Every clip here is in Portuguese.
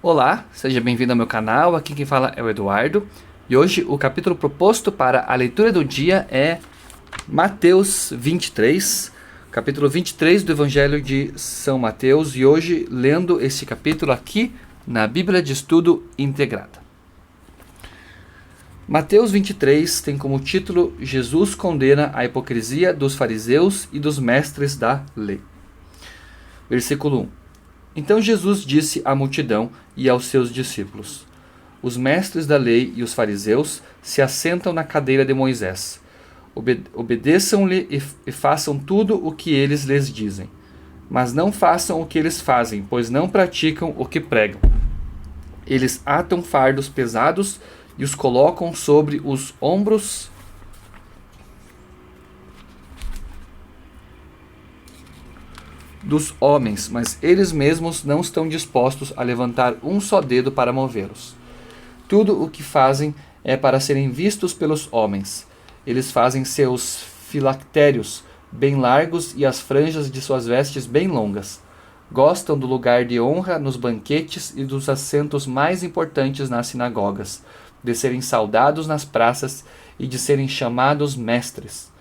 Olá, seja bem-vindo ao meu canal, aqui quem fala é o Eduardo. E hoje o capítulo proposto para a leitura do dia é Mateus 23, capítulo 23 do Evangelho de São Mateus. E hoje lendo esse capítulo aqui na Bíblia de Estudo Integrada. Mateus 23 tem como título Jesus condena a hipocrisia dos fariseus e dos mestres da lei. Versículo 1. Então Jesus disse à multidão e aos seus discípulos: Os mestres da lei e os fariseus se assentam na cadeira de Moisés. Obedeçam-lhe e façam tudo o que eles lhes dizem. Mas não façam o que eles fazem, pois não praticam o que pregam. Eles atam fardos pesados e os colocam sobre os ombros dos homens, mas eles mesmos não estão dispostos a levantar um só dedo para movê-los. Tudo o que fazem é para serem vistos pelos homens. Eles fazem seus filactérios bem largos e as franjas de suas vestes bem longas. Gostam do lugar de honra nos banquetes e dos assentos mais importantes nas sinagogas, de serem saudados nas praças e de serem chamados mestres.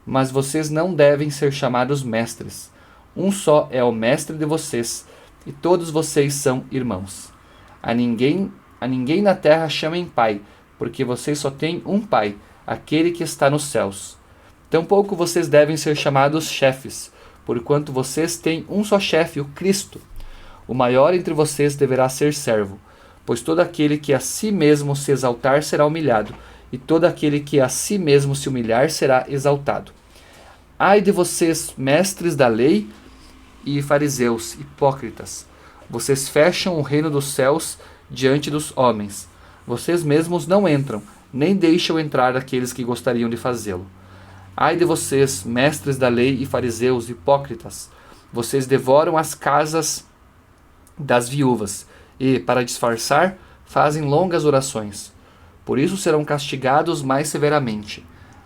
Mas vocês não devem ser chamados mestres. Um só é o mestre de vocês, e todos vocês são irmãos. A ninguém na terra chamem pai, porque vocês só têm um pai, aquele que está nos céus. Tampouco vocês devem ser chamados chefes, porquanto vocês têm um só chefe, o Cristo. O maior entre vocês deverá ser servo, pois todo aquele que a si mesmo se exaltar será humilhado, e todo aquele que a si mesmo se humilhar será exaltado. Ai de vocês, mestres da lei e fariseus, hipócritas! Vocês fecham o reino dos céus diante dos homens. Vocês mesmos não entram, nem deixam entrar aqueles que gostariam de fazê-lo. Ai de vocês, mestres da lei e fariseus, hipócritas! Vocês devoram as casas das viúvas e, para disfarçar, fazem longas orações. Por isso serão castigados mais severamente.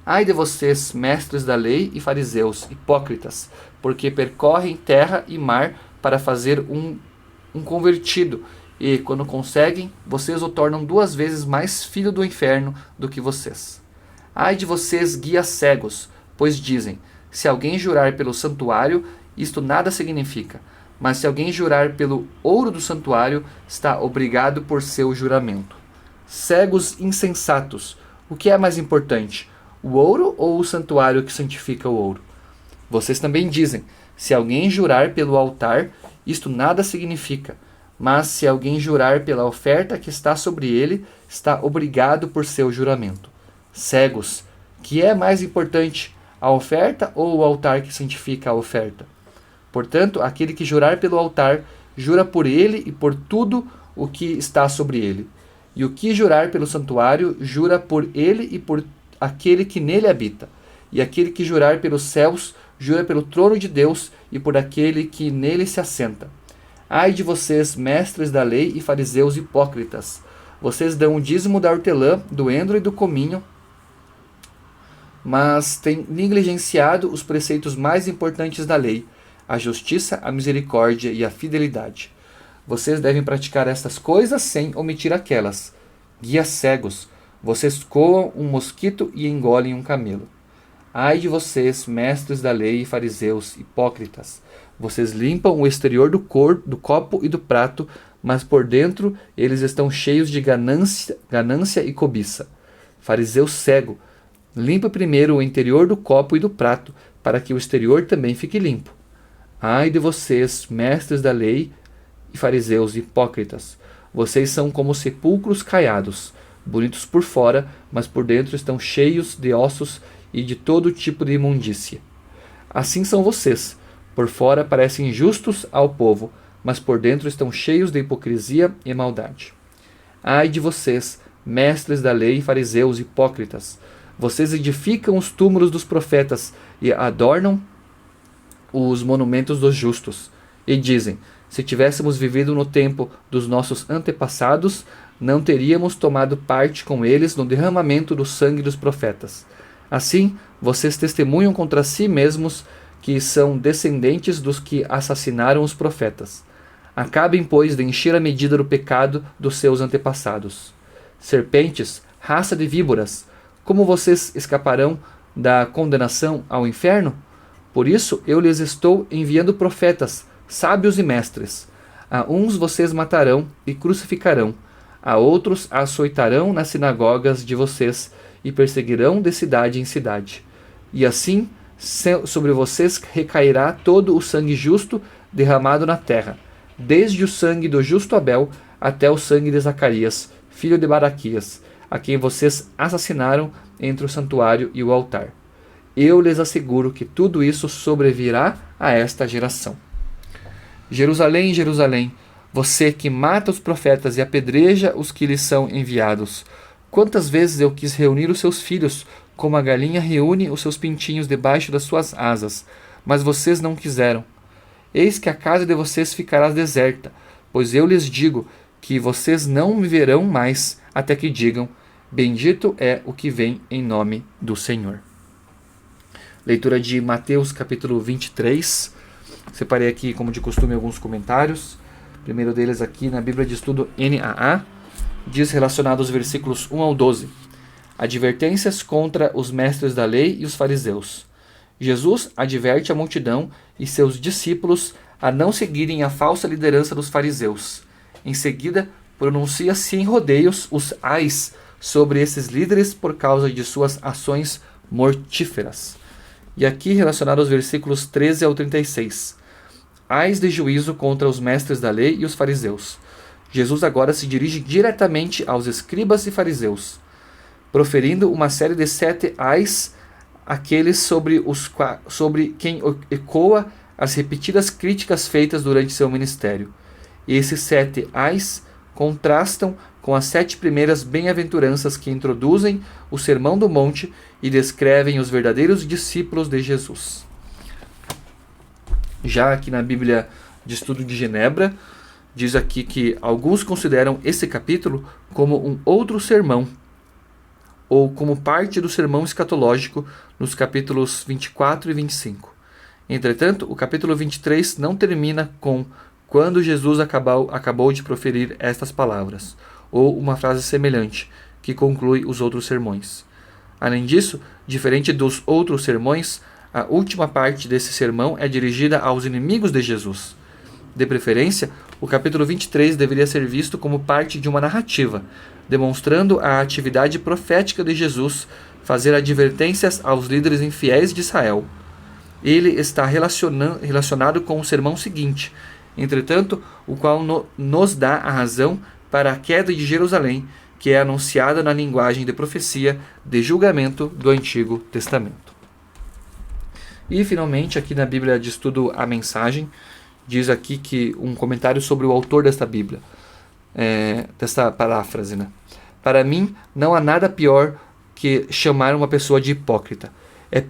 Ai de vocês, mestres da lei e fariseus, hipócritas, porque percorrem terra e mar para fazer um convertido, e, quando conseguem, vocês o tornam 2 vezes mais filho do inferno do que vocês. Ai de vocês, guias cegos, pois dizem: se alguém jurar pelo santuário, isto nada significa, mas se alguém jurar pelo ouro do santuário, está obrigado por seu juramento. Cegos insensatos, o que é mais importante, o ouro ou o santuário que santifica o ouro? Vocês também dizem: se alguém jurar pelo altar, isto nada significa, mas se alguém jurar pela oferta que está sobre ele, está obrigado por seu juramento. Cegos, que é mais importante, a oferta ou o altar que santifica a oferta? Portanto, aquele que jurar pelo altar, jura por ele e por tudo o que está sobre ele. E o que jurar pelo santuário, jura por ele e por aquele que nele habita. E aquele que jurar pelos céus, jura pelo trono de Deus e por aquele que nele se assenta. Ai de vocês, mestres da lei e fariseus hipócritas! Vocês dão o dízimo da hortelã, do endro e do cominho, mas têm negligenciado os preceitos mais importantes da lei: a justiça, a misericórdia e a fidelidade. Vocês devem praticar estas coisas sem omitir aquelas. Guias cegos! Vocês coam um mosquito e engolem um camelo. Ai de vocês, mestres da lei e fariseus, hipócritas! Vocês limpam o exterior do copo e do prato, mas por dentro eles estão cheios de ganância e cobiça. Fariseu cego! Limpa primeiro o interior do copo e do prato, para que o exterior também fique limpo. Ai de vocês, mestres da lei e fariseus, hipócritas! Vocês são como sepulcros caiados, bonitos por fora, mas por dentro estão cheios de ossos e de todo tipo de imundícia. Assim são vocês. Por fora parecem justos ao povo, mas por dentro estão cheios de hipocrisia e maldade. Ai de vocês, mestres da lei e fariseus hipócritas! Vocês edificam os túmulos dos profetas e adornam os monumentos dos justos. E dizem: se tivéssemos vivido no tempo dos nossos antepassados, não teríamos tomado parte com eles no derramamento do sangue dos profetas. Assim, vocês testemunham contra si mesmos que são descendentes dos que assassinaram os profetas. Acabem, pois, de encher a medida do pecado dos seus antepassados. Serpentes, raça de víboras, como vocês escaparão da condenação ao inferno? Por isso eu lhes estou enviando profetas, sábios e mestres. A uns vocês matarão e crucificarão, a outros açoitarão nas sinagogas de vocês e perseguirão de cidade em cidade. E assim sobre vocês recairá todo o sangue justo derramado na terra, desde o sangue do justo Abel até o sangue de Zacarias, filho de Baraquias, a quem vocês assassinaram entre o santuário e o altar. Eu lhes asseguro que tudo isso sobrevirá a esta geração. Jerusalém, Jerusalém, você que mata os profetas e apedreja os que lhes são enviados, quantas vezes eu quis reunir os seus filhos, como a galinha reúne os seus pintinhos debaixo das suas asas, mas vocês não quiseram. Eis que a casa de vocês ficará deserta, pois eu lhes digo que vocês não me verão mais, até que digam, bendito é o que vem em nome do Senhor. Leitura de Mateus capítulo 23. Separei aqui, como de costume, alguns comentários. O primeiro deles aqui na Bíblia de Estudo NAA, diz relacionado aos versículos 1 ao 12. Advertências contra os mestres da lei e os fariseus. Jesus adverte a multidão e seus discípulos a não seguirem a falsa liderança dos fariseus. Em seguida, pronuncia-se em rodeios os ais sobre esses líderes por causa de suas ações mortíferas. E aqui relacionado aos versículos 13 ao 36. Ais de juízo contra os mestres da lei e os fariseus. Jesus agora se dirige diretamente aos escribas e fariseus, proferindo uma série de 7 ais àqueles sobre quem ecoa as repetidas críticas feitas durante seu ministério. E esses 7 ais contrastam com as 7 primeiras bem-aventuranças que introduzem o Sermão do Monte e descrevem os verdadeiros discípulos de Jesus. Já aqui na Bíblia de Estudo de Genebra, diz aqui que alguns consideram esse capítulo como um outro sermão, ou como parte do sermão escatológico nos capítulos 24 e 25. Entretanto, o capítulo 23 não termina com quando Jesus acabou de proferir estas palavras, ou uma frase semelhante, que conclui os outros sermões. Além disso, diferente dos outros sermões, a última parte desse sermão é dirigida aos inimigos de Jesus. De preferência, o capítulo 23 deveria ser visto como parte de uma narrativa, demonstrando a atividade profética de Jesus fazer advertências aos líderes infiéis de Israel. Ele está relacionado com o sermão seguinte, entretanto, o qual nos dá a razão para a queda de Jerusalém, que é anunciada na linguagem de profecia de julgamento do Antigo Testamento. E, finalmente, aqui na Bíblia de Estudo a Mensagem, diz aqui que um comentário sobre o autor desta Bíblia, desta paráfrase, né? Para mim, não há nada pior que chamar uma pessoa de hipócrita.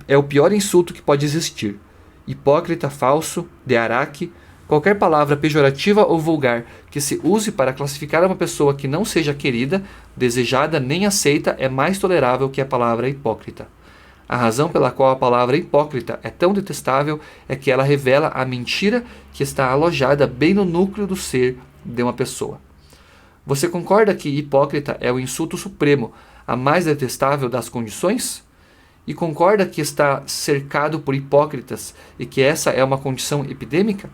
É o pior insulto que pode existir. Hipócrita, falso, de araque, qualquer palavra pejorativa ou vulgar que se use para classificar uma pessoa que não seja querida, desejada nem aceita é mais tolerável que a palavra hipócrita. A razão pela qual a palavra hipócrita é tão detestável é que ela revela a mentira que está alojada bem no núcleo do ser de uma pessoa. Você concorda que hipócrita é o insulto supremo, a mais detestável das condições? E concorda que está cercado por hipócritas e que essa é uma condição epidêmica?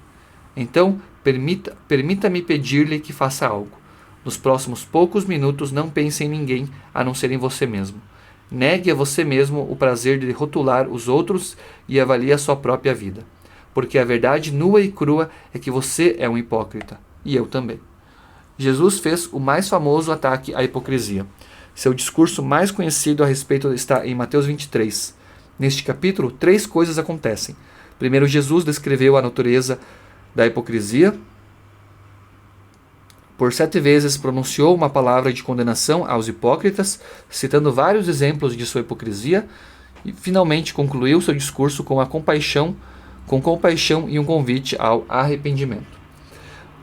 Então, permita-me pedir-lhe que faça algo. Nos próximos poucos minutos, não pense em ninguém a não ser em você mesmo. Negue a você mesmo o prazer de rotular os outros e avalie a sua própria vida. Porque a verdade nua e crua é que você é um hipócrita. E eu também. Jesus fez o mais famoso ataque à hipocrisia. Seu discurso mais conhecido a respeito está em Mateus 23. Neste capítulo, 3 coisas acontecem. Primeiro, Jesus descreveu a natureza da hipocrisia. Por 7 vezes pronunciou uma palavra de condenação aos hipócritas, citando vários exemplos de sua hipocrisia, e finalmente concluiu seu discurso com compaixão e um convite ao arrependimento.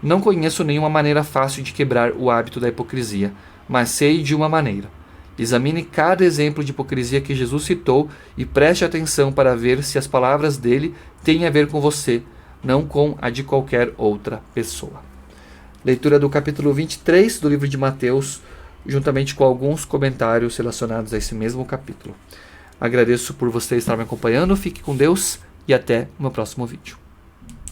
Não conheço nenhuma maneira fácil de quebrar o hábito da hipocrisia, mas sei de uma maneira. Examine cada exemplo de hipocrisia que Jesus citou e preste atenção para ver se as palavras dele têm a ver com você, não com a de qualquer outra pessoa. Leitura do capítulo 23 do livro de Mateus, juntamente com alguns comentários relacionados a esse mesmo capítulo. Agradeço por você estar me acompanhando, fique com Deus e até o meu próximo vídeo.